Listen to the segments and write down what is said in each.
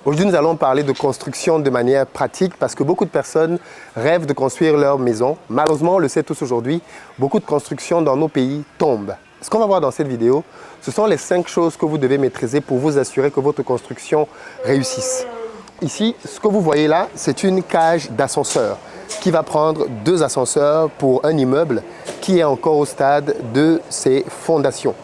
Aujourd'hui, nous allons parler de construction de manière pratique parce que beaucoup de personnes rêvent de construire leur maison. Malheureusement, on le sait tous aujourd'hui, beaucoup de constructions dans nos pays tombent. Ce qu'on va voir dans cette vidéo, ce sont les 5 choses que vous devez maîtriser pour vous assurer que votre construction réussisse. Ici, ce que vous voyez là, c'est une cage d'ascenseur qui va prendre 2 ascenseurs pour un immeuble qui est encore au stade de ses fondations.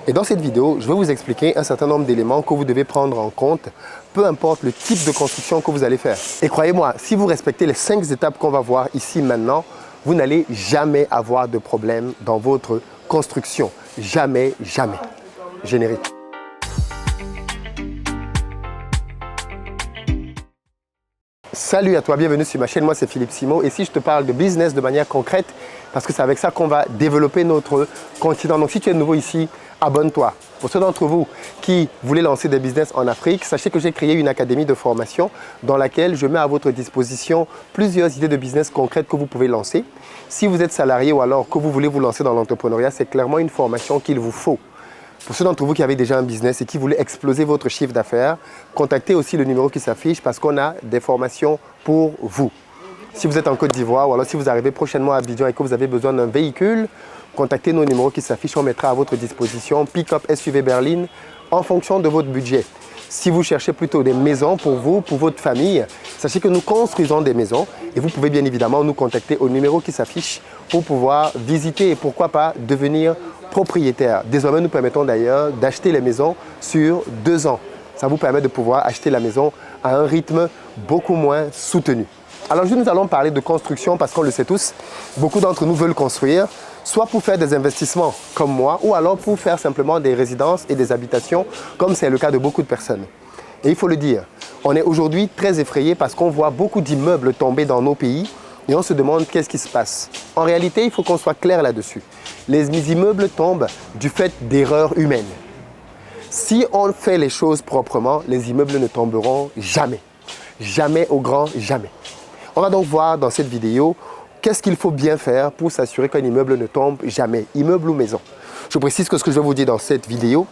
Et dans cette vidéo, je vais vous expliquer un certain nombre d'éléments que vous devez prendre en compte, peu importe le type de construction que vous allez faire. Et croyez-moi, si vous respectez les 5 étapes qu'on va voir ici maintenant, vous n'allez jamais avoir de problème dans votre construction. Jamais, jamais. Générique. Salut à toi, bienvenue sur ma chaîne, moi c'est Philippe Simo. Et si je te parle de business de manière concrète, parce que c'est avec ça qu'on va développer notre continent. Donc si tu es nouveau ici, abonne-toi. Pour ceux d'entre vous qui voulaient lancer des business en Afrique, sachez que j'ai créé une académie de formation dans laquelle je mets à votre disposition plusieurs idées de business concrètes que vous pouvez lancer. Si vous êtes salarié ou alors que vous voulez vous lancer dans l'entrepreneuriat, c'est clairement une formation qu'il vous faut. Pour ceux d'entre vous qui avaient déjà un business et qui voulaient exploser votre chiffre d'affaires, contactez aussi le numéro qui s'affiche parce qu'on a des formations pour vous. Si vous êtes en Côte d'Ivoire ou alors si vous arrivez prochainement à Abidjan et que vous avez besoin d'un véhicule, contactez nos numéros qui s'affichent, on mettra à votre disposition pick-up SUV berline en fonction de votre budget. Si vous cherchez plutôt des maisons pour vous, pour votre famille, sachez que nous construisons des maisons et vous pouvez bien évidemment nous contacter au numéro qui s'affiche pour pouvoir visiter et pourquoi pas devenir propriétaire. Désormais, nous permettons d'ailleurs d'acheter les maisons sur 2 ans. Ça vous permet de pouvoir acheter la maison à un rythme beaucoup moins soutenu. Alors aujourd'hui, nous allons parler de construction parce qu'on le sait tous, beaucoup d'entre nous veulent construire, soit pour faire des investissements comme moi, ou alors pour faire simplement des résidences et des habitations, comme c'est le cas de beaucoup de personnes. Et il faut le dire, on est aujourd'hui très effrayé parce qu'on voit beaucoup d'immeubles tomber dans nos pays et on se demande qu'est-ce qui se passe. En réalité, il faut qu'on soit clair là-dessus. Les immeubles tombent du fait d'erreurs humaines. Si on fait les choses proprement, les immeubles ne tomberont jamais. Jamais au grand jamais. On va donc voir dans cette vidéo qu'est-ce qu'il faut bien faire pour s'assurer qu'un immeuble ne tombe jamais, immeuble ou maison. Je précise que ce que je vais vous dire dans cette vidéo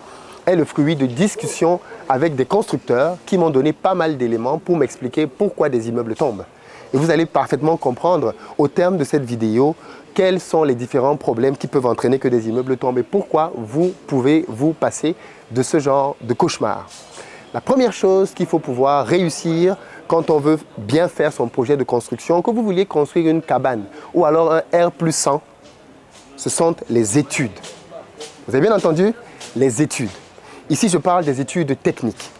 est le fruit de discussions avec des constructeurs qui m'ont donné pas mal d'éléments pour m'expliquer pourquoi des immeubles tombent. Et vous allez parfaitement comprendre au terme de cette vidéo quels sont les différents problèmes qui peuvent entraîner que des immeubles tombent et pourquoi vous pouvez vous passer de ce genre de cauchemar. La première chose qu'il faut pouvoir réussir quand on veut bien faire son projet de construction, que vous vouliez construire une cabane ou alors un R+100, ce sont les études. Vous avez bien entendu? Les études. Ici, je parle des études techniques.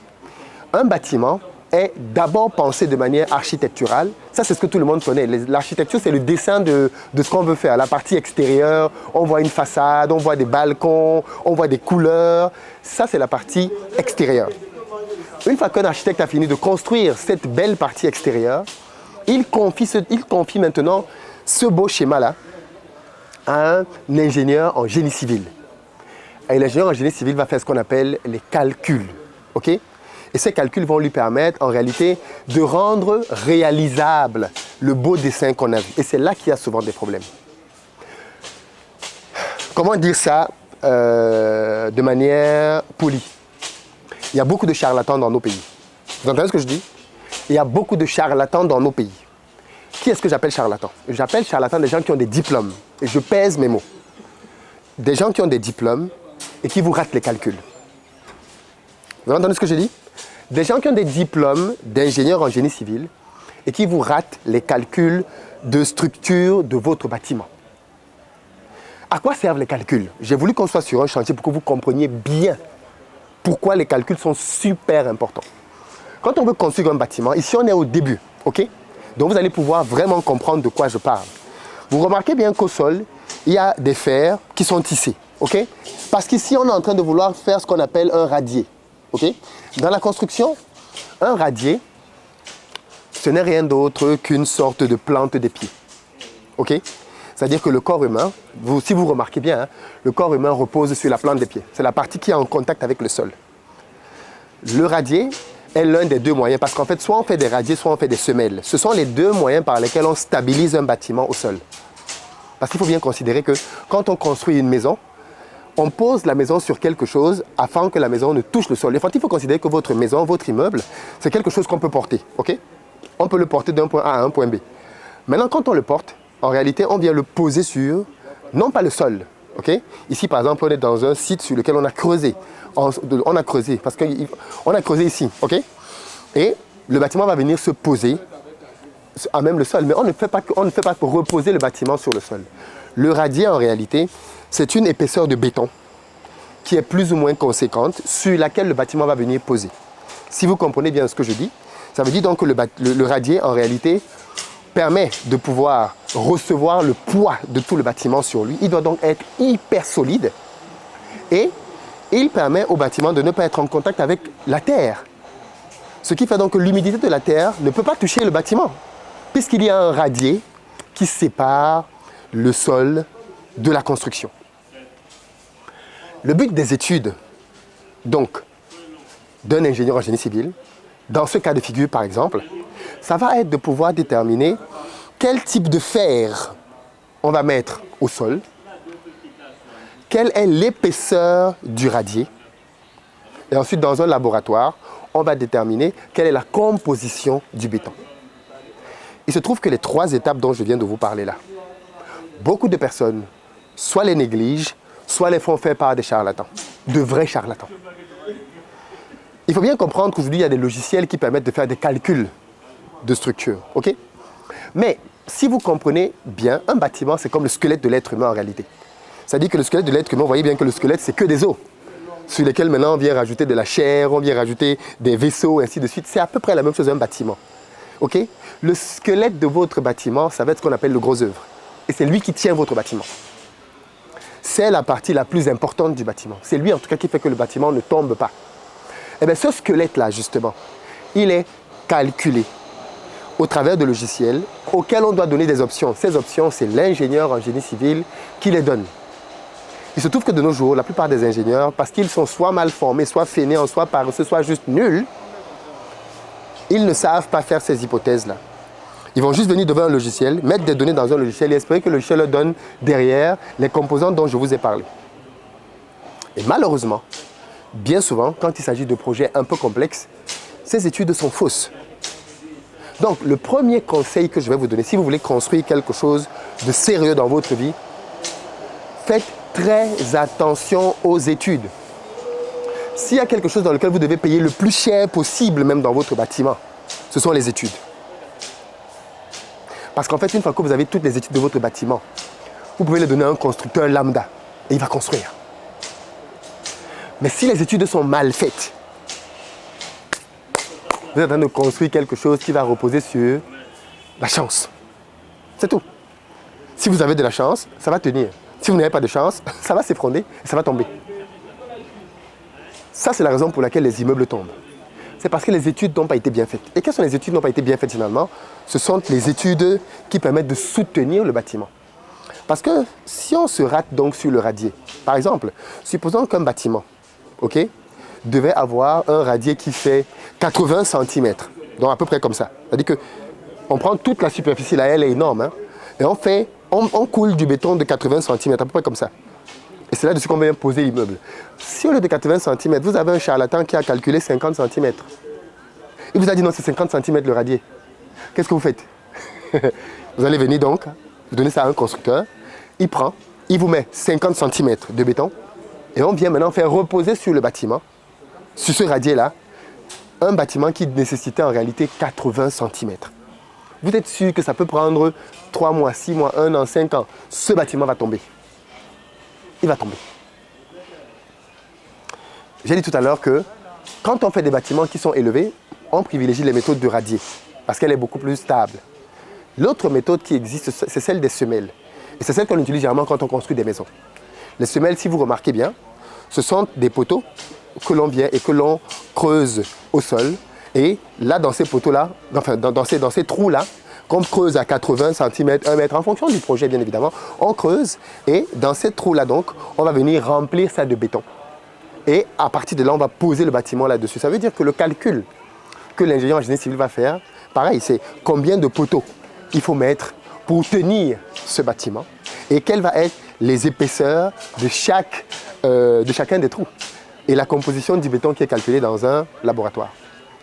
Un bâtiment est d'abord pensé de manière architecturale. Ça, c'est ce que tout le monde connaît. L'architecture, c'est le dessin de ce qu'on veut faire. La partie extérieure, on voit une façade, on voit des balcons, on voit des couleurs. Ça, c'est la partie extérieure. Une fois qu'un architecte a fini de construire cette belle partie extérieure, il confie maintenant ce beau schéma-là à un ingénieur en génie civil. Et l'ingénieur en génie civil va faire ce qu'on appelle les calculs. Okay? Et ces calculs vont lui permettre en réalité de rendre réalisable le beau dessin qu'on a vu. Et c'est là qu'il y a souvent des problèmes. Comment dire ça de manière polie? Il y a beaucoup de charlatans dans nos pays. Vous entendez ce que je dis? Il y a beaucoup de charlatans dans nos pays. Qui est-ce que j'appelle charlatan? J'appelle charlatan des gens qui ont des diplômes. Et je pèse mes mots. Des gens qui ont des diplômes et qui vous ratent les calculs. Vous avez entendu ce que je dis? Des gens qui ont des diplômes d'ingénieur en génie civil et qui vous ratent les calculs de structure de votre bâtiment. À quoi servent les calculs? J'ai voulu qu'on soit sur un chantier pour que vous compreniez bien pourquoi les calculs sont super importants. Quand on veut construire un bâtiment, ici on est au début, ok? Donc vous allez pouvoir vraiment comprendre de quoi je parle. Vous remarquez bien qu'au sol, il y a des fers qui sont tissés, ok? Parce qu'ici on est en train de vouloir faire ce qu'on appelle un radier, ok? Dans la construction, un radier, ce n'est rien d'autre qu'une sorte de plante des pieds, ok? C'est-à-dire que le corps humain, si vous remarquez bien, hein, le corps humain repose sur la plante des pieds. C'est la partie qui est en contact avec le sol. Le radier est l'un des 2 moyens parce qu'en fait, soit on fait des radiers, soit on fait des semelles. Ce sont les 2 moyens par lesquels on stabilise un bâtiment au sol. Parce qu'il faut bien considérer que quand on construit une maison, on pose la maison sur quelque chose afin que la maison ne touche le sol. En fait, il faut considérer que votre maison, votre immeuble, c'est quelque chose qu'on peut porter. Ok? On peut le porter d'un point A à un point B. Maintenant, quand on le porte, en réalité, on vient le poser sur, non pas le sol. Okay? Ici, par exemple, on est dans un site sur lequel on a creusé. On a creusé, parce qu'on a creusé ici. Okay? Et le bâtiment va venir se poser à même le sol. Mais on ne fait pas pour reposer le bâtiment sur le sol. Le radier, en réalité, c'est une épaisseur de béton qui est plus ou moins conséquente sur laquelle le bâtiment va venir poser. Si vous comprenez bien ce que je dis, ça veut dire donc que le radier, en réalité, permet de pouvoir recevoir le poids de tout le bâtiment sur lui. Il doit donc être hyper solide et il permet au bâtiment de ne pas être en contact avec la terre. Ce qui fait donc que l'humidité de la terre ne peut pas toucher le bâtiment puisqu'il y a un radier qui sépare le sol de la construction. Le but des études, donc, d'un ingénieur en génie civil, dans ce cas de figure par exemple, ça va être de pouvoir déterminer quel type de fer on va mettre au sol, quelle est l'épaisseur du radier, et ensuite dans un laboratoire, on va déterminer quelle est la composition du béton. Il se trouve que les 3 étapes dont je viens de vous parler là, beaucoup de personnes soit les négligent, soit les font faire par des charlatans, de vrais charlatans. Il faut bien comprendre qu'aujourd'hui, il y a des logiciels qui permettent de faire des calculs de structure. Okay? Mais si vous comprenez bien, un bâtiment, c'est comme le squelette de l'être humain en réalité. C'est-à-dire que le squelette de l'être humain, vous voyez bien que le squelette, c'est que des os, sur lesquels maintenant on vient rajouter de la chair, on vient rajouter des vaisseaux, ainsi de suite. C'est à peu près la même chose d'un bâtiment. Okay? Le squelette de votre bâtiment, ça va être ce qu'on appelle le gros œuvre. Et c'est lui qui tient votre bâtiment. C'est la partie la plus importante du bâtiment. C'est lui en tout cas qui fait que le bâtiment ne tombe pas. Eh bien, ce squelette-là, justement, il est calculé au travers de logiciels auxquels on doit donner des options. Ces options, c'est l'ingénieur en génie civil qui les donne. Il se trouve que de nos jours, la plupart des ingénieurs, parce qu'ils sont soit mal formés, soit fainéants, soit paresseux, soit juste nuls, ils ne savent pas faire ces hypothèses-là. Ils vont juste venir devant un logiciel, mettre des données dans un logiciel et espérer que le logiciel leur donne derrière les composants dont je vous ai parlé. Et malheureusement, bien souvent, quand il s'agit de projets un peu complexes, ces études sont fausses. Donc, le premier conseil que je vais vous donner, si vous voulez construire quelque chose de sérieux dans votre vie, faites très attention aux études. S'il y a quelque chose dans lequel vous devez payer le plus cher possible, même dans votre bâtiment, ce sont les études. Parce qu'en fait, une fois que vous avez toutes les études de votre bâtiment, vous pouvez les donner à un constructeur lambda et il va construire. Mais si les études sont mal faites, vous êtes en train de construire quelque chose qui va reposer sur la chance. C'est tout. Si vous avez de la chance, ça va tenir. Si vous n'avez pas de chance, ça va s'effondrer et ça va tomber. Ça, c'est la raison pour laquelle les immeubles tombent. C'est parce que les études n'ont pas été bien faites. Et quelles sont les études qui n'ont pas été bien faites finalement? Ce sont les études qui permettent de soutenir le bâtiment. Parce que si on se rate donc sur le radier, par exemple, supposons qu'un bâtiment, okay, devait avoir un radier qui fait 80 cm, donc à peu près comme ça. C'est-à-dire qu'on prend toute la superficie, là, elle est énorme, hein, et on coule du béton de 80 cm, à peu près comme ça. Et c'est là-dessus qu'on vient poser l'immeuble. Si au lieu de 80 cm, vous avez un charlatan qui a calculé 50 cm, il vous a dit non, c'est 50 cm le radier, qu'est-ce que vous faites? Vous allez venir donc, vous donnez ça à un constructeur, il prend, il vous met 50 cm de béton, et on vient maintenant faire reposer sur le bâtiment, sur ce radier-là, un bâtiment qui nécessitait en réalité 80 cm. Vous êtes sûr que ça peut prendre 3 mois, 6 mois, 1 an, 5 ans. Ce bâtiment va tomber. Il va tomber. J'ai dit tout à l'heure que quand on fait des bâtiments qui sont élevés, on privilégie les méthodes de radier parce qu'elle est beaucoup plus stable. L'autre méthode qui existe, c'est celle des semelles. Et c'est celle qu'on utilise généralement quand on construit des maisons. Les semelles, si vous remarquez bien, ce sont des poteaux que l'on vient et que l'on creuse au sol. Et là, dans ces poteaux-là, enfin dans ces trous-là, qu'on creuse à 80 cm, 1 mètre, en fonction du projet bien évidemment, on creuse et dans ces trous-là donc, on va venir remplir ça de béton. Et à partir de là, on va poser le bâtiment là-dessus. Ça veut dire que le calcul que l'ingénieur en génie civil va faire, pareil, c'est combien de poteaux il faut mettre pour tenir ce bâtiment et quelles vont être les épaisseurs de chaque de chacun des trous et la composition du béton qui est calculée dans un laboratoire.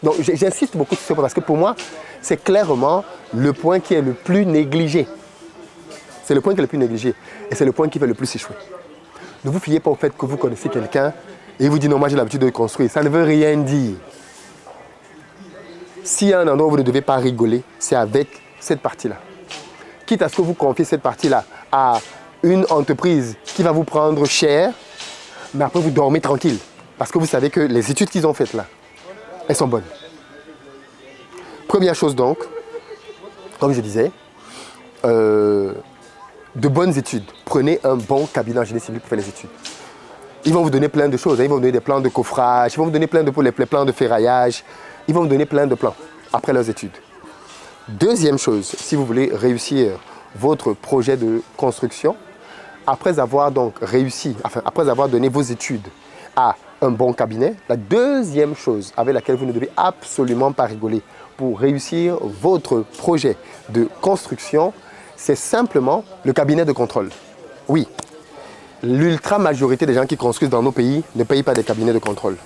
Donc j'insiste beaucoup sur ce point parce que pour moi, c'est clairement le point qui est le plus négligé. C'est le point qui est le plus négligé et c'est le point qui fait le plus échouer. Ne vous fiez pas au fait que vous connaissez quelqu'un et il vous dit non, moi j'ai l'habitude de construire. Ça ne veut rien dire. S'il y a un endroit où vous ne devez pas rigoler, c'est avec cette partie-là. Quitte à ce que vous confiez cette partie-là à une entreprise qui va vous prendre cher, mais après vous dormez tranquille. Parce que vous savez que les études qu'ils ont faites là, elles sont bonnes. Première chose donc, comme je disais, de bonnes études. Prenez un bon cabinet en génie civil pour faire les études. Ils vont vous donner plein de choses. Ils vont vous donner des plans de coffrage, ils vont vous donner plein de les plans de ferraillage, ils vont vous donner plein de plans après leurs études. Deuxième chose, si vous voulez réussir votre projet de construction, après avoir donc réussi, après avoir donné vos études à un bon cabinet, la deuxième chose avec laquelle vous ne devez absolument pas rigoler pour réussir votre projet de construction, c'est simplement le cabinet de contrôle. Oui, l'ultra majorité des gens qui construisent dans nos pays ne payent pas des cabinets de contrôle.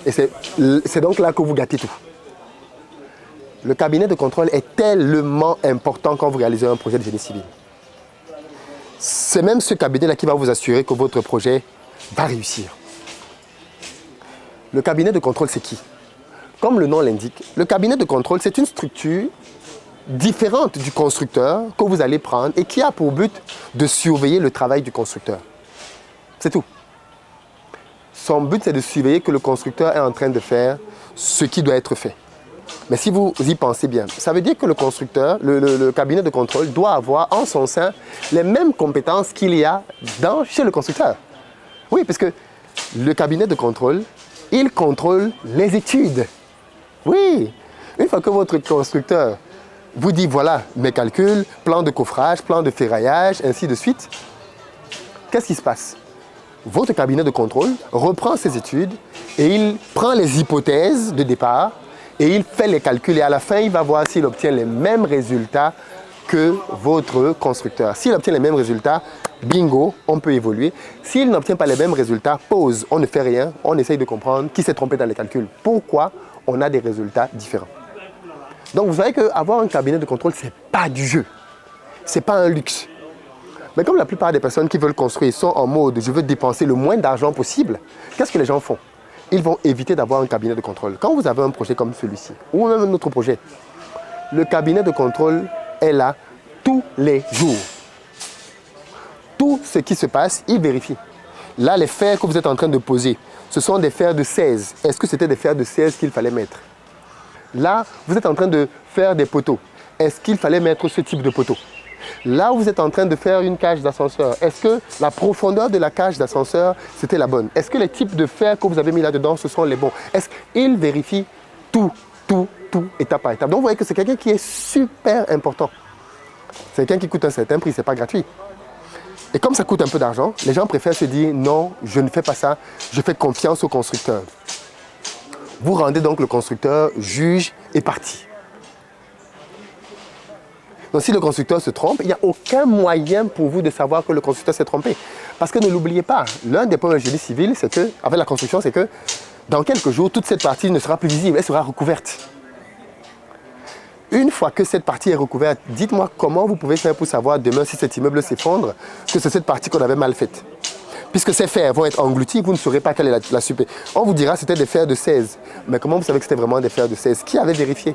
Et c'est donc là que vous gâtez tout. Le cabinet de contrôle est tellement important quand vous réalisez un projet de génie civil. C'est même ce cabinet-là qui va vous assurer que votre projet va réussir. Le cabinet de contrôle, c'est qui? Comme le nom l'indique, le cabinet de contrôle, c'est une structure différente du constructeur que vous allez prendre et qui a pour but de surveiller le travail du constructeur. C'est tout. Son but, c'est de surveiller que le constructeur est en train de faire ce qui doit être fait. Mais si vous y pensez bien, ça veut dire que le constructeur, le cabinet de contrôle doit avoir en son sein les mêmes compétences qu'il y a chez le constructeur. Oui, parce que le cabinet de contrôle, il contrôle les études. Oui, une fois que votre constructeur vous dit voilà mes calculs, plan de coffrage, plan de ferraillage, ainsi de suite, qu'est-ce qui se passe? Votre cabinet de contrôle reprend ses études et il prend les hypothèses de départ et il fait les calculs et à la fin, il va voir s'il obtient les mêmes résultats que votre constructeur. S'il obtient les mêmes résultats, bingo, on peut évoluer. S'il n'obtient pas les mêmes résultats, pause, on ne fait rien, on essaye de comprendre qui s'est trompé dans les calculs. Pourquoi on a des résultats différents. Donc vous savez qu'avoir un cabinet de contrôle, ce n'est pas du jeu. Ce n'est pas un luxe. Mais comme la plupart des personnes qui veulent construire sont en mode « je veux dépenser le moins d'argent possible », qu'est-ce que les gens font? Ils vont éviter d'avoir un cabinet de contrôle. Quand vous avez un projet comme celui-ci, ou même un autre projet, le cabinet de contrôle est là tous les jours. Tout ce qui se passe, il vérifie. Là, les fers que vous êtes en train de poser, ce sont des fers de 16. Est-ce que c'était des fers de 16 qu'il fallait mettre? Là, vous êtes en train de faire des poteaux. Est-ce qu'il fallait mettre ce type de poteau? Là où vous êtes en train de faire une cage d'ascenseur, est-ce que la profondeur de la cage d'ascenseur, c'était la bonne? Est-ce que les types de fer que vous avez mis là-dedans, ce sont les bons? Est-ce qu'il vérifie tout, étape par étape? Donc vous voyez que c'est quelqu'un qui est super important. C'est quelqu'un qui coûte un certain prix, ce n'est pas gratuit. Et comme ça coûte un peu d'argent, les gens préfèrent se dire non, je ne fais pas ça, je fais confiance au constructeur. Vous rendez donc le constructeur juge et partie. Donc si le constructeur se trompe, il n'y a aucun moyen pour vous de savoir que le constructeur s'est trompé. Parce que ne l'oubliez pas, l'un des problèmes du génie civil, c'est que, avec la construction, c'est que dans quelques jours, toute cette partie ne sera plus visible, elle sera recouverte. Une fois que cette partie est recouverte, dites-moi comment vous pouvez faire pour savoir demain si cet immeuble s'effondre, que c'est cette partie qu'on avait mal faite. Puisque ces fers vont être engloutis, vous ne saurez pas quelle est la super. On vous dira que c'était des fers de 16. Mais comment vous savez que c'était vraiment des fers de 16? Qui avait vérifié?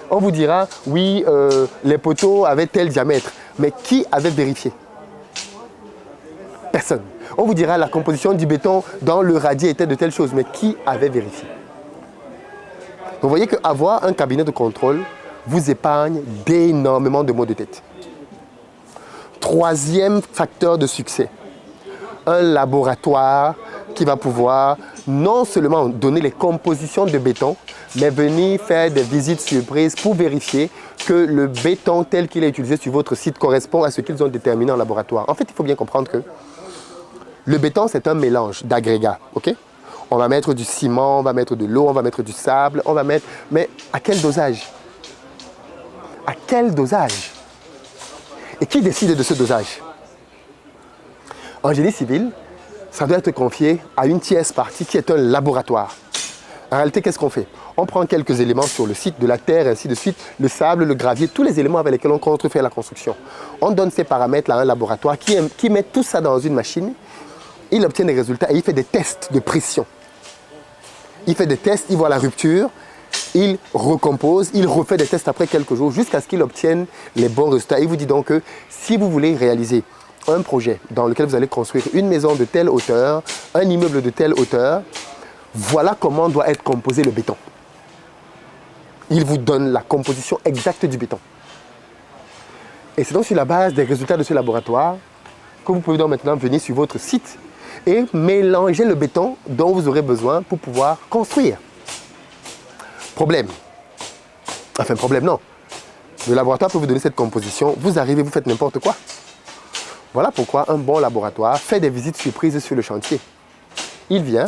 On vous dira, oui, les poteaux avaient tel diamètre. Mais qui avait vérifié? Personne. On vous dira, la composition du béton dans le radier était de telle chose. Mais qui avait vérifié? Vous voyez qu'avoir un cabinet de contrôle vous épargne d'énormément de maux de tête. Troisième facteur de succès, un laboratoire qui va pouvoir non seulement donner les compositions de béton, mais venir faire des visites surprises pour vérifier que le béton tel qu'il est utilisé sur votre site correspond à ce qu'ils ont déterminé en laboratoire. En fait, il faut bien comprendre que le béton, c'est un mélange d'agrégats, ok? On va mettre du ciment, on va mettre de l'eau, on va mettre du sable, on va mettre... Mais à quel dosage? À quel dosage? Et qui décide de ce dosage? En génie civil, ça doit être confié à une tierce partie qui est un laboratoire. En réalité, qu'est-ce qu'on fait? On prend quelques éléments sur le site, de la terre, ainsi de suite, le sable, le gravier, tous les éléments avec lesquels on compte faire la construction. On donne ces paramètres à un laboratoire qui met tout ça dans une machine, il obtient des résultats et il fait des tests de pression. Il fait des tests, il voit la rupture, il recompose, il refait des tests après quelques jours jusqu'à ce qu'il obtienne les bons résultats. Il vous dit donc que si vous voulez réaliser un projet dans lequel vous allez construire une maison de telle hauteur, un immeuble de telle hauteur, voilà comment doit être composé le béton. Il vous donne la composition exacte du béton. Et c'est donc sur la base des résultats de ce laboratoire que vous pouvez donc maintenant venir sur votre site et mélanger le béton dont vous aurez besoin pour pouvoir construire. Problème. Enfin, problème, non. Le laboratoire peut vous donner cette composition. Vous arrivez, vous faites n'importe quoi. Voilà pourquoi un bon laboratoire fait des visites surprises sur le chantier. Il vient,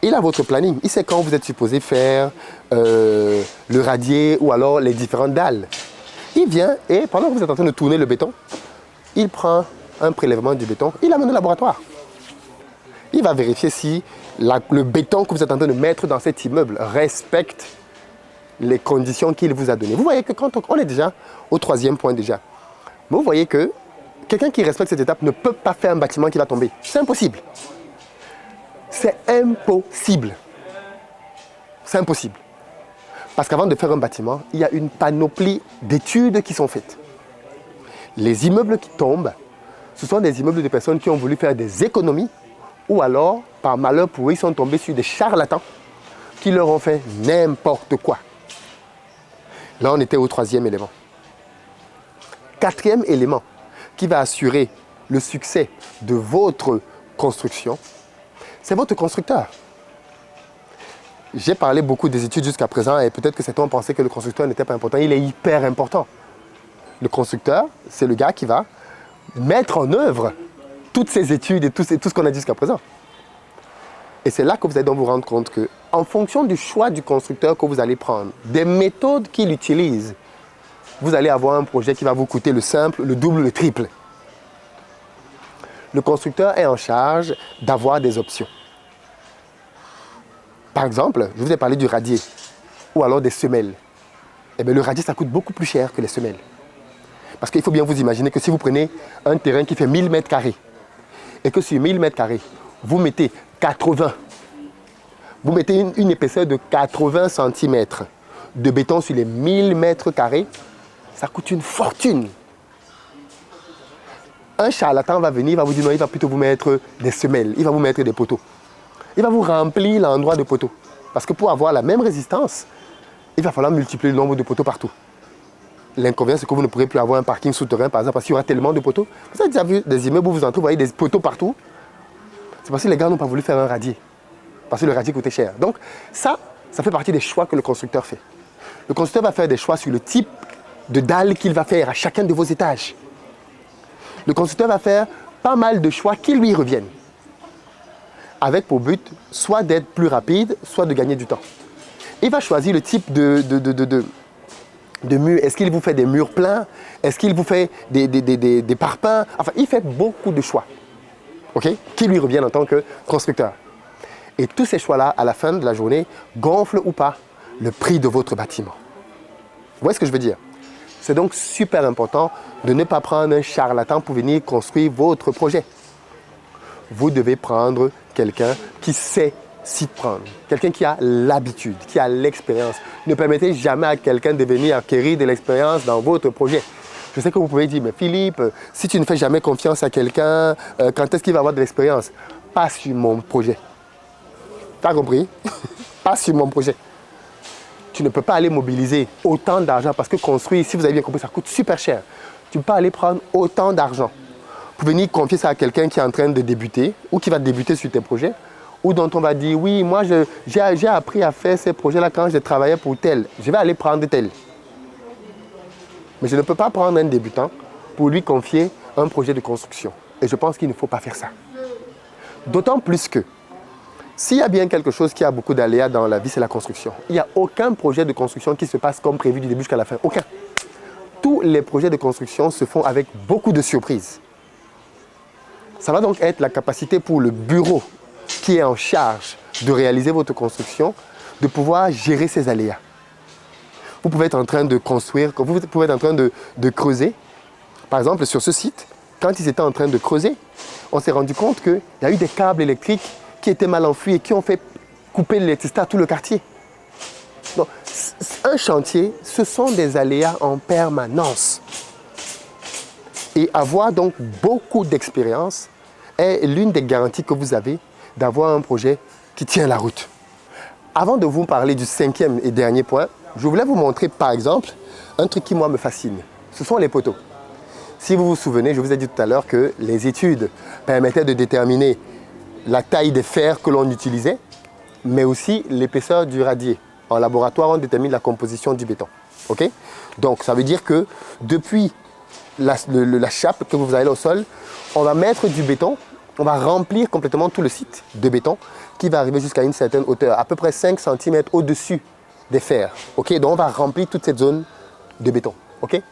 il a votre planning. Il sait quand vous êtes supposé faire le radier ou alors les différentes dalles. Il vient et pendant que vous êtes en train de tourner le béton, il prend un prélèvement du béton, il l'amène au laboratoire. Il va vérifier si le béton que vous êtes en train de mettre dans cet immeuble respecte les conditions qu'il vous a données. Vous voyez que quand on est déjà au 3e point déjà, vous voyez que quelqu'un qui respecte cette étape ne peut pas faire un bâtiment qui va tomber. C'est impossible. C'est impossible. C'est impossible. Parce qu'avant de faire un bâtiment, il y a une panoplie d'études qui sont faites. Les immeubles qui tombent, ce sont des immeubles de personnes qui ont voulu faire des économies ou alors, par malheur pour eux, ils sont tombés sur des charlatans qui leur ont fait n'importe quoi. Là, on était au 3e élément. 4e élément qui va assurer le succès de votre construction, c'est votre constructeur. J'ai parlé beaucoup des études jusqu'à présent et peut-être que certains ont pensé que le constructeur n'était pas important. Il est hyper important. Le constructeur, c'est le gars qui va mettre en œuvre toutes ces études et tout ce qu'on a dit jusqu'à présent. Et c'est là que vous allez donc vous rendre compte que, en fonction du choix du constructeur que vous allez prendre, des méthodes qu'il utilise, vous allez avoir un projet qui va vous coûter le simple, le double, le triple. Le constructeur est en charge d'avoir des options. Par exemple, je vous ai parlé du radier ou alors des semelles. Eh bien, le radier, ça coûte beaucoup plus cher que les semelles. Parce qu'il faut bien vous imaginer que si vous prenez un terrain qui fait 1000 mètres carrés et que sur 1000 mètres carrés, vous mettez 80, vous mettez une épaisseur de 80 cm de béton sur les 1000 mètres carrés, ça coûte une fortune. Un charlatan va venir, il va vous dire non, il va plutôt vous mettre des semelles, il va vous mettre des poteaux. Il va vous remplir l'endroit de poteaux. Parce que pour avoir la même résistance, il va falloir multiplier le nombre de poteaux partout. L'inconvénient, c'est que vous ne pourrez plus avoir un parking souterrain, par exemple, parce qu'il y aura tellement de poteaux. Vous avez déjà vu des immeubles où vous entrez, vous voyez des poteaux partout. C'est parce que les gars n'ont pas voulu faire un radier. Parce que le radier coûtait cher. Donc, ça fait partie des choix que le constructeur fait. Le constructeur va faire des choix sur le type de dalle qu'il va faire à chacun de vos étages. Le constructeur va faire pas mal de choix qui lui reviennent. Avec pour but soit d'être plus rapide, soit de gagner du temps. Il va choisir le type de murs. Est-ce qu'il vous fait des murs pleins? Est-ce qu'il vous fait des parpaings? Enfin, il fait beaucoup de choix, okay, qui lui reviennent en tant que constructeur. Et tous ces choix-là, à la fin de la journée, gonflent ou pas le prix de votre bâtiment. Vous voyez ce que je veux dire? C'est donc super important de ne pas prendre un charlatan pour venir construire votre projet. Vous devez prendre quelqu'un qui sait s'y prendre, quelqu'un qui a l'habitude, qui a l'expérience. Ne permettez jamais à quelqu'un de venir acquérir de l'expérience dans votre projet. Je sais que vous pouvez dire, mais Philippe, si tu ne fais jamais confiance à quelqu'un, quand est-ce qu'il va avoir de l'expérience? Pas sur mon projet. T'as compris? Pas sur mon projet. Tu ne peux pas aller mobiliser autant d'argent parce que construire, si vous avez bien compris, ça coûte super cher. Tu ne peux pas aller prendre autant d'argent pour venir confier ça à quelqu'un qui est en train de débuter ou qui va débuter sur tes projets ou dont on va dire, oui, moi j'ai appris à faire ces projets-là quand je travaillais pour tel. Je vais aller prendre tel. Mais je ne peux pas prendre un débutant pour lui confier un projet de construction. Et je pense qu'il ne faut pas faire ça. D'autant plus que s'il y a bien quelque chose qui a beaucoup d'aléas dans la vie, c'est la construction. Il n'y a aucun projet de construction qui se passe comme prévu du début jusqu'à la fin. Aucun. Tous les projets de construction se font avec beaucoup de surprises. Ça va donc être la capacité pour le bureau qui est en charge de réaliser votre construction, de pouvoir gérer ces aléas. Vous pouvez être en train de construire, vous pouvez être en train de creuser. Par exemple, sur ce site, quand ils étaient en train de creuser, on s'est rendu compte qu'il y a eu des câbles électriques qui étaient mal enfouis et qui ont fait couper l'électricité à tout le quartier. Donc, un chantier, ce sont des aléas en permanence. Et avoir donc beaucoup d'expérience est l'une des garanties que vous avez d'avoir un projet qui tient la route. Avant de vous parler du 5e et dernier point, je voulais vous montrer par exemple un truc qui moi me fascine. Ce sont les poteaux. Si vous vous souvenez, je vous ai dit tout à l'heure que les études permettaient de déterminer la taille des fers que l'on utilisait, mais aussi l'épaisseur du radier. En laboratoire, on détermine la composition du béton. Okay? Donc, ça veut dire que depuis la chape que vous avez au sol, on va mettre du béton, on va remplir complètement tout le site de béton qui va arriver jusqu'à une certaine hauteur, à peu près 5 cm au-dessus des fers. Okay? Donc, on va remplir toute cette zone de béton. Okay?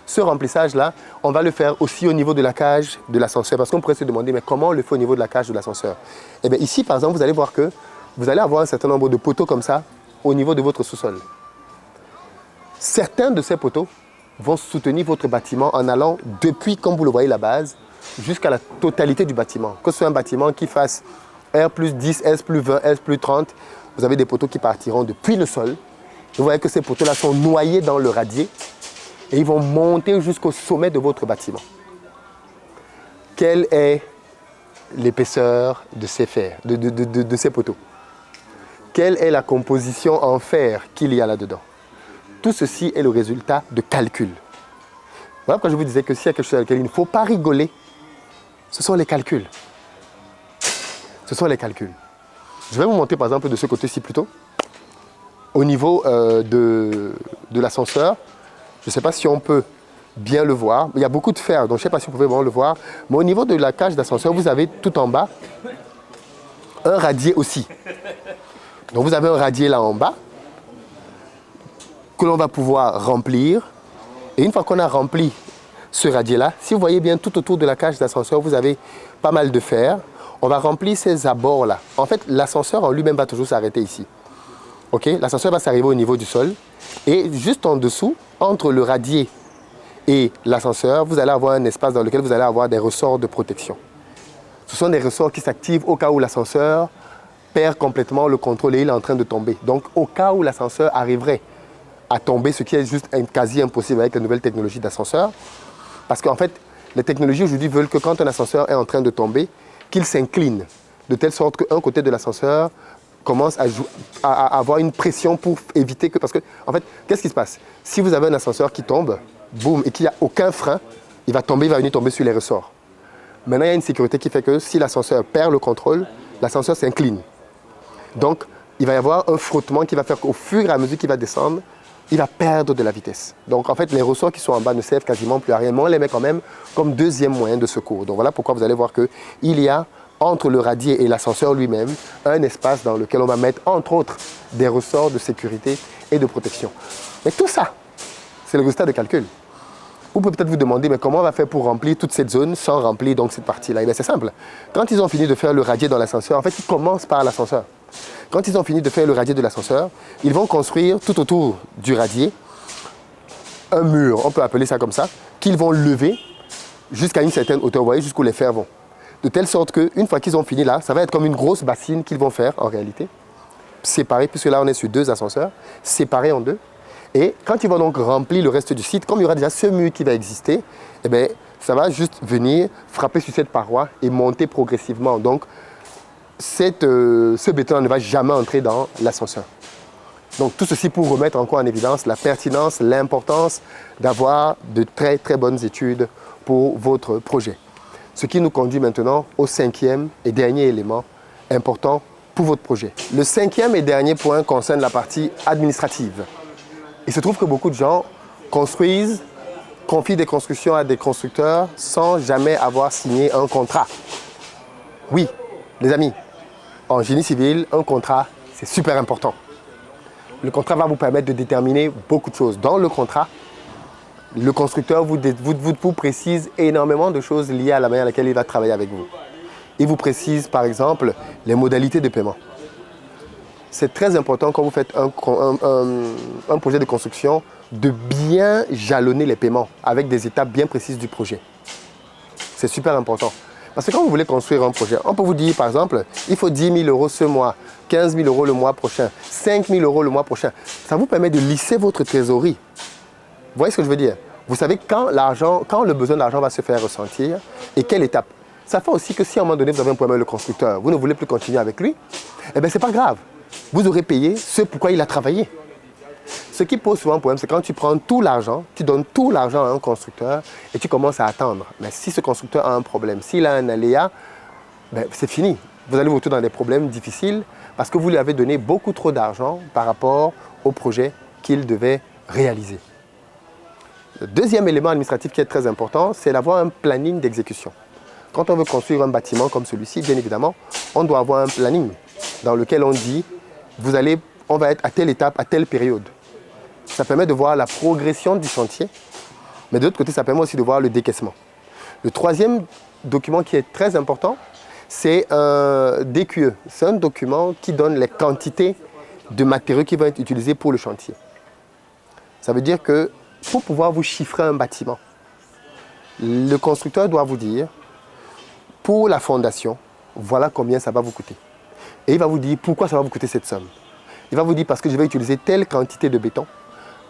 Ce remplissage-là, on va le faire aussi au niveau de la cage de l'ascenseur. Parce qu'on pourrait se demander, mais comment on le fait au niveau de la cage de l'ascenseur? Eh bien, ici, par exemple, vous allez voir que vous allez avoir un certain nombre de poteaux comme ça au niveau de votre sous-sol. Certains de ces poteaux vont soutenir votre bâtiment en allant depuis, comme vous le voyez, la base, jusqu'à la totalité du bâtiment. Que ce soit un bâtiment qui fasse R plus 10, S plus 20, S plus 30, vous avez des poteaux qui partiront depuis le sol. Vous voyez que ces poteaux-là sont noyés dans le radier et ils vont monter jusqu'au sommet de votre bâtiment. Quelle est l'épaisseur de ces fers, de ces poteaux? Quelle est la composition en fer qu'il y a là-dedans? Tout ceci est le résultat de calculs. Voilà pourquoi je vous disais que s'il y a quelque chose à laquelle il ne faut pas rigoler, ce sont les calculs. Ce sont les calculs. Je vais vous montrer par exemple de ce côté-ci plutôt. Au niveau de l'ascenseur, je ne sais pas si on peut bien le voir. Il y a beaucoup de fer, donc je ne sais pas si vous pouvez vraiment le voir. Mais au niveau de la cage d'ascenseur, vous avez tout en bas un radier aussi. Donc vous avez un radier là en bas que l'on va pouvoir remplir. Et une fois qu'on a rempli ce radier-là, si vous voyez bien tout autour de la cage d'ascenseur, vous avez pas mal de fer. On va remplir ces abords-là. En fait, l'ascenseur en lui-même va toujours s'arrêter ici. Okay? L'ascenseur va s'arriver au niveau du sol. Et juste en dessous, entre le radier et l'ascenseur, vous allez avoir un espace dans lequel vous allez avoir des ressorts de protection. Ce sont des ressorts qui s'activent au cas où l'ascenseur perd complètement le contrôle et il est en train de tomber. Donc, au cas où l'ascenseur arriverait à tomber, ce qui est juste quasi impossible avec les nouvelles technologies d'ascenseur, parce qu'en fait, les technologies aujourd'hui veulent que quand un ascenseur est en train de tomber, qu'il s'incline, de telle sorte qu'un côté de l'ascenseur commence à avoir une pression pour éviter que... Parce que, en fait, qu'est-ce qui se passe? Si vous avez un ascenseur qui tombe, boum, et qu'il n'y a aucun frein, il va venir tomber sur les ressorts. Maintenant, il y a une sécurité qui fait que si l'ascenseur perd le contrôle, l'ascenseur s'incline. Donc, il va y avoir un frottement qui va faire qu'au fur et à mesure qu'il va descendre, il va perdre de la vitesse. Donc, en fait, les ressorts qui sont en bas ne servent quasiment plus à rien, mais on les met quand même comme deuxième moyen de secours. Donc, voilà pourquoi vous allez voir qu'il y a, entre le radier et l'ascenseur lui-même, un espace dans lequel on va mettre, entre autres, des ressorts de sécurité et de protection. Mais tout ça, c'est le résultat de calcul. Vous pouvez peut-être vous demander, mais comment on va faire pour remplir toute cette zone sans remplir donc cette partie-là? C'est simple. Quand ils ont fini de faire le radier dans l'ascenseur, en fait, ils commencent par l'ascenseur. Quand ils ont fini de faire le radier de l'ascenseur, ils vont construire tout autour du radier un mur, on peut appeler ça comme ça, qu'ils vont lever jusqu'à une certaine hauteur, vous voyez, jusqu'où les fers vont. De telle sorte qu'une fois qu'ils ont fini là, ça va être comme une grosse bassine qu'ils vont faire en réalité, séparée, puisque là on est sur 2 ascenseurs, séparés en 2. Et quand ils vont donc remplir le reste du site, comme il y aura déjà ce mur qui va exister, eh bien, ça va juste venir frapper sur cette paroi et monter progressivement. Donc, ce béton ne va jamais entrer dans l'ascenseur. Donc, tout ceci pour remettre encore en évidence la pertinence, l'importance d'avoir de très très bonnes études pour votre projet. Ce qui nous conduit maintenant au 5e et dernier élément important pour votre projet. Le 5e et dernier point concerne la partie administrative. Il se trouve que beaucoup de gens construisent, confient des constructions à des constructeurs sans jamais avoir signé un contrat. Oui, les amis, en génie civil, un contrat, c'est super important. Le contrat va vous permettre de déterminer beaucoup de choses. Dans le contrat, Le constructeur vous précise énormément de choses liées à la manière à laquelle il va travailler avec vous. Il vous précise par exemple les modalités de paiement. C'est très important quand vous faites un projet de construction de bien jalonner les paiements avec des étapes bien précises du projet. C'est super important. Parce que quand vous voulez construire un projet, on peut vous dire par exemple, il faut 10 000 euros ce mois, 15 000 euros le mois prochain, 5 000 euros le mois prochain. Ça vous permet de lisser votre trésorerie. Vous voyez ce que je veux dire? Vous savez quand le besoin d'argent va se faire ressentir et quelle étape. Ça fait aussi que si à un moment donné vous avez un problème avec le constructeur, vous ne voulez plus continuer avec lui, eh bien c'est pas grave. Vous aurez payé ce pourquoi il a travaillé. Ce qui pose souvent un problème, c'est quand tu prends tout l'argent, tu donnes tout l'argent à un constructeur et tu commences à attendre. Mais si ce constructeur a un problème, s'il a un aléa, ben c'est fini. Vous allez vous retrouver dans des problèmes difficiles parce que vous lui avez donné beaucoup trop d'argent par rapport au projet qu'il devait réaliser. Le deuxième élément administratif qui est très important, c'est d'avoir un planning d'exécution. Quand on veut construire un bâtiment comme celui-ci, bien évidemment, on doit avoir un planning dans lequel on dit, on va être à telle étape, à telle période. Ça permet de voir la progression du chantier, mais de l'autre côté, ça permet aussi de voir le décaissement. Le troisième document qui est très important, c'est un DQE. C'est un document qui donne les quantités de matériaux qui vont être utilisés pour le chantier. Ça veut dire que pour pouvoir vous chiffrer un bâtiment, le constructeur doit vous dire, pour la fondation, voilà combien ça va vous coûter. Et il va vous dire pourquoi ça va vous coûter cette somme. Il va vous dire parce que je vais utiliser telle quantité de béton,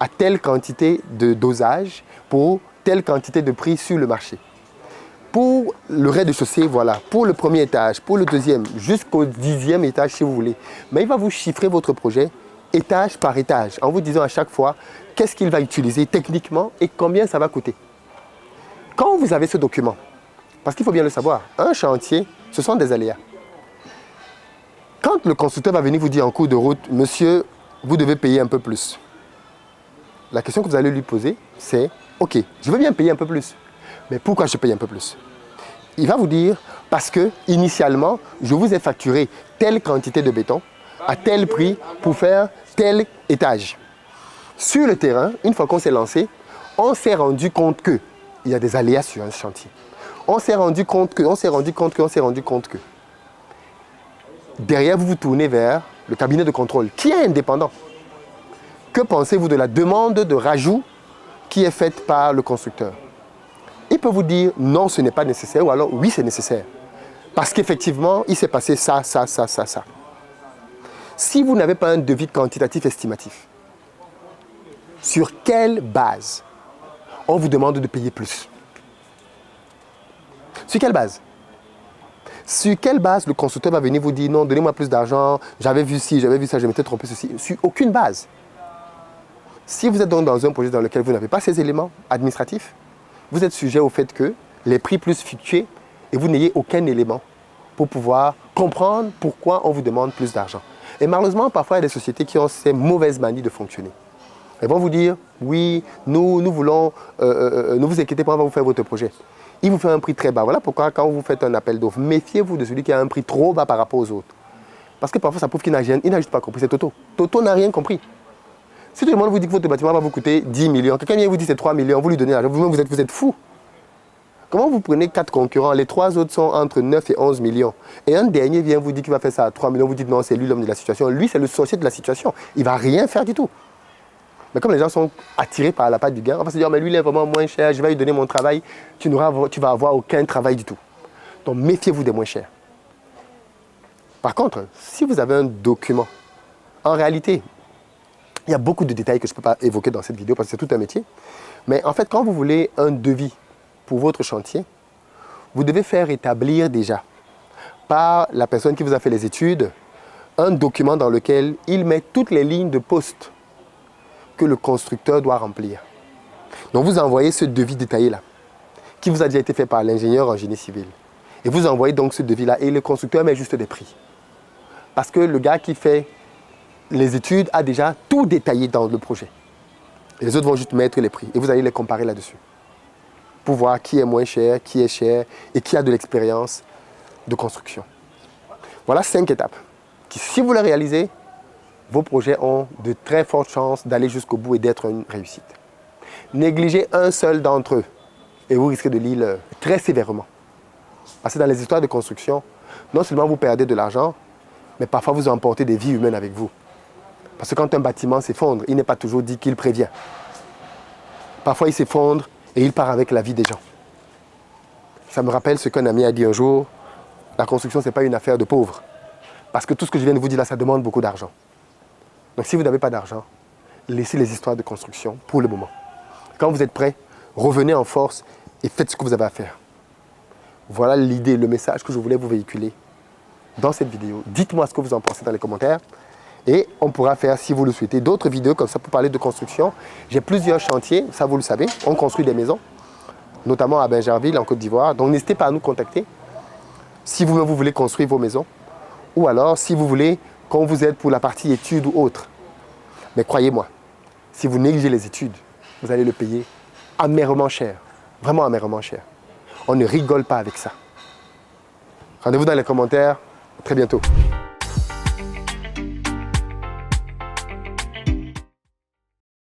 à telle quantité de dosage, pour telle quantité de prix sur le marché. Pour le rez-de-chaussée, voilà. Pour le premier étage, pour le deuxième, jusqu'au 10e étage si vous voulez. Mais il va vous chiffrer votre projet étage par étage, en vous disant à chaque fois qu'est-ce qu'il va utiliser techniquement et combien ça va coûter. Quand vous avez ce document, parce qu'il faut bien le savoir, un chantier, ce sont des aléas. Quand le constructeur va venir vous dire en cours de route, monsieur, vous devez payer un peu plus. La question que vous allez lui poser, c'est, ok, je veux bien payer un peu plus, mais pourquoi je paye un peu plus? Il va vous dire, parce que initialement, je vous ai facturé telle quantité de béton à tel prix pour faire tel étage. Sur le terrain, une fois qu'on s'est lancé, on s'est rendu compte qu'il y a des aléas sur un chantier. On s'est rendu compte que. Derrière, vous vous tournez vers le cabinet de contrôle, qui est indépendant. Que pensez-vous de la demande de rajout qui est faite par le constructeur? Il peut vous dire non, ce n'est pas nécessaire, ou alors oui, c'est nécessaire. Parce qu'effectivement, il s'est passé ça. Si vous n'avez pas un devis quantitatif estimatif, sur quelle base on vous demande de payer plus? Sur quelle base? Sur quelle base le constructeur va venir vous dire non, donnez-moi plus d'argent, j'avais vu ci, j'avais vu ça, je m'étais trompé ceci? Sur aucune base. Si vous êtes donc dans un projet dans lequel vous n'avez pas ces éléments administratifs, vous êtes sujet au fait que les prix plus fluctuent et vous n'ayez aucun élément pour pouvoir comprendre pourquoi on vous demande plus d'argent. Et malheureusement, parfois, il y a des sociétés qui ont ces mauvaises manies de fonctionner. Elles vont vous dire, oui, nous voulons, ne vous inquiétez pas, on va vous faire votre projet. Il vous fait un prix très bas. Voilà pourquoi quand vous faites un appel d'offres, méfiez-vous de celui qui a un prix trop bas par rapport aux autres. Parce que parfois, ça prouve qu'il n'a juste pas compris. C'est Toto. Toto n'a rien compris. Si tout le monde vous dit que votre bâtiment va vous coûter 10 millions, quelqu'un vient vous dit c'est 3 millions, vous lui donnez l'argent, vous-même vous êtes fou. Comment vous prenez 4 concurrents, les 3 autres sont entre 9 et 11 millions, et un dernier vient vous dire qu'il va faire ça à 3 millions, vous dites non, c'est lui l'homme de la situation. Lui, c'est le sorcier de la situation. Il ne va rien faire du tout. Mais comme les gens sont attirés par la patte du gain, on va se dire, mais lui, il est vraiment moins cher, je vais lui donner mon travail, tu vas avoir aucun travail du tout. Donc, méfiez-vous des moins chers. Par contre, si vous avez un document, en réalité, il y a beaucoup de détails que je ne peux pas évoquer dans cette vidéo parce que c'est tout un métier. Mais en fait, quand vous voulez un devis pour votre chantier, vous devez faire établir déjà par la personne qui vous a fait les études un document dans lequel il met toutes les lignes de poste que le constructeur doit remplir. Donc vous envoyez ce devis détaillé-là, qui vous a déjà été fait par l'ingénieur en génie civil. Et vous envoyez donc ce devis-là et le constructeur met juste des prix. Parce que le gars qui fait les études a déjà tout détaillé dans le projet. Et les autres vont juste mettre les prix et vous allez les comparer là-dessus. Pour voir qui est moins cher, qui est cher et qui a de l'expérience de construction. Voilà 5 étapes qui, si vous les réalisez, vos projets ont de très fortes chances d'aller jusqu'au bout et d'être une réussite. Négligez un seul d'entre eux et vous risquez de l'île très sévèrement. Parce que dans les histoires de construction, non seulement vous perdez de l'argent, mais parfois vous emportez des vies humaines avec vous. Parce que quand un bâtiment s'effondre, il n'est pas toujours dit qu'il prévient. Parfois il s'effondre et il part avec la vie des gens. Ça me rappelle ce qu'un ami a dit un jour, la construction, ce n'est pas une affaire de pauvres. Parce que tout ce que je viens de vous dire là, ça demande beaucoup d'argent. Donc si vous n'avez pas d'argent, laissez les histoires de construction pour le moment. Quand vous êtes prêts, revenez en force et faites ce que vous avez à faire. Voilà l'idée, le message que je voulais vous véhiculer dans cette vidéo. Dites-moi ce que vous en pensez dans les commentaires. Et on pourra faire, si vous le souhaitez, d'autres vidéos comme ça pour parler de construction. J'ai plusieurs chantiers, ça vous le savez. On construit des maisons, notamment à Bingerville, en Côte d'Ivoire. Donc n'hésitez pas à nous contacter si vous voulez construire vos maisons. Ou alors, si vous voulez qu'on vous aide pour la partie études ou autre. Mais croyez-moi, si vous négligez les études, vous allez le payer amèrement cher. Vraiment amèrement cher. On ne rigole pas avec ça. Rendez-vous dans les commentaires. À très bientôt.